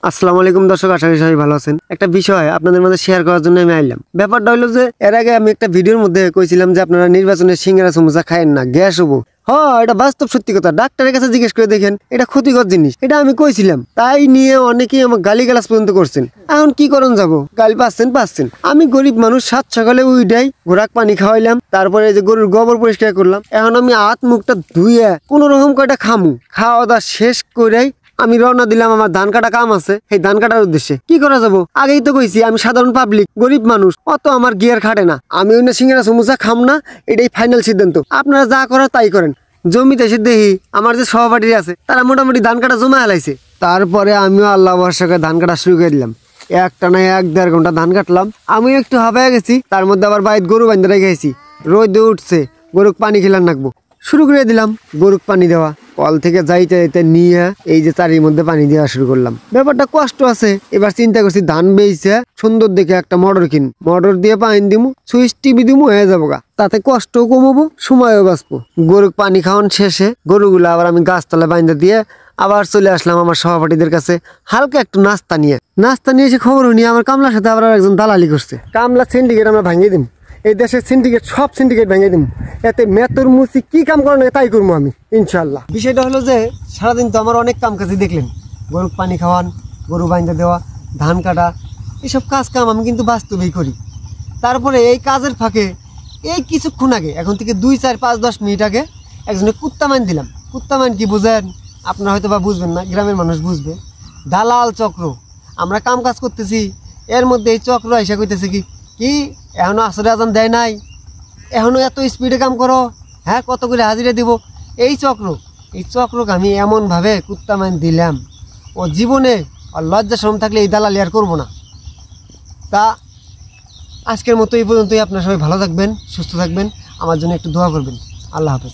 আসসালামু আলাইকুম দর্শক, আশা করি সবাই ভালো আছেন। একটা বিষয় আপনাদের মধ্যে শেয়ার করার জন্য আমি আইলাম। ব্যাপারটা হলো যে এর আগে আমি একটা ভিডিওর মধ্যে কইছিলাম যে আপনারা নির্বাচনে সিঙ্গারা সমোসা খায়েন না, গ্যাস হবো। হ্যাঁ, এটা বাস্তব সত্যি কথা। ডাক্তারের কাছে জিজ্ঞেস করে দেখেন, এটা ক্ষতিকর জিনিস, এটা আমি কইছিলাম। তাই নিয়ে অনেকেই আমার গালিগালাজ পর্যন্ত করছেন। এখন কি করণ যাবো, গালি পাচ্ছেন। আমি গরিব মানুষ, সাত সকালে উইডাই ঘোরাক পানি খাওয়াইলাম, তারপরে এই যে গরুর গোবর পরিষ্কার করলাম। এখন আমি হাত মুখটা ধুইয়া কোন রকম কয়টা খামু, খাওয়া দাওয়া শেষ করেই আমি রওনা দিলাম। আমার ধান কাটা কাম আছে, সেই ধান কাটার উদ্দেশ্যে। কি করা যাবো, আগেই তো কইছি আমি সাধারণ পাবলিক, গরিব মানুষ, অত আমার গিয়ার খাটে না। আমি অন্য সিঙ্গারা সমুচা খাম না, এটাই ফাইনাল সিদ্ধান্ত। আপনারা যা করার তাই করেন। জমিতে এসে দেখি আমার যে সহপাঠী আছে তারা মোটামুটি ধান কাটা জমা হেলাইছে। তারপরে আমিও আল্লাহ ভরসা করে ধান কাটা শুরু করে দিলাম। একটা না 1-1.5 ঘন্টা ধান কাটলাম। আমি একটু হাঁপায় গেছি, তার মধ্যে আবার বাইরে গরু বান্ধে রেখে গেছি। রোদে উঠছে, গরুক পানি খেলার নাকবো। শুরু করে দিলাম গরুক পানি দেওয়া। কল থেকে যাইতে যাইতে নিয়ে এই যে চারির মধ্যে পানি দেওয়া শুরু করলাম। ব্যাপারটা কষ্ট আছে। এবার চিন্তা করছি ধান বেইছে সুন্দর দেখে একটা মোটর কিন, মোটর দিয়ে পানি দিমু, সুইচ টিভি দিমু, হয়ে যাবো গা। তাতে কষ্টও কমবো, সময়ও বাঁচবো। গরুক পানি খাওয়ান শেষে গরুগুলো আবার আমি গাছতলায় বাইন্ধা দিয়ে আবার চলে আসলাম আমার সহপাঠীদের কাছে হালকা একটু নাস্তা নিয়ে এসে খবর নিয়ে আমার কামলার সাথে আবার একজন দালালি করছে। কামলা সিন্ডিকেট আমরা ভাঙিয়ে দিম, এই দেশের সিন্ডিকেট, সব সিন্ডিকেট ভেঙে দিম। এতে মেতর মুচি কি কাম করানো তাই করবো আমি ইনশাল্লাহ। বিষয়টা হলো যে সারাদিন তো আমার অনেক কাম কাজই দেখলেন, গরু পানি খাওয়ান, গরু বাইন্ধা দেওয়া, ধান কাটা, এইসব কাজ কাম আমি কিন্তু বাস্তবেই করি। তারপরে এই কাজের ফাঁকে এই কিছুক্ষণ আগে, এখন থেকে 2, 4, 5, 10 মিনিট আগে একজনে কুত্তা মাইন দিলাম। কুত্তা মাইন কি বুঝেন আপনারা? হয়তো বা বুঝবেন না, গ্রামের মানুষ বুঝবে। দালাল চক্র, আমরা কাম কাজ করতেছি, এর মধ্যে এই চক্র এসে কইতেছে কি এখনো আসরে আজান দেয় নাই, এখনো এত স্পিডে কাম করো, হ্যাঁ কত করে হাজিরা দিব। এই চক্রকে আমি এমনভাবে কুত্তা মাইন দিলাম, ও জীবনে আর লজ্জা শরম থাকলে এই দালালি আর করবো না। তা আজকের মতো এই পর্যন্তই। আপনারা সবাই ভালো থাকবেন, সুস্থ থাকবেন, আমার জন্য একটু দোয়া করবেন। আল্লাহ হাফেজ।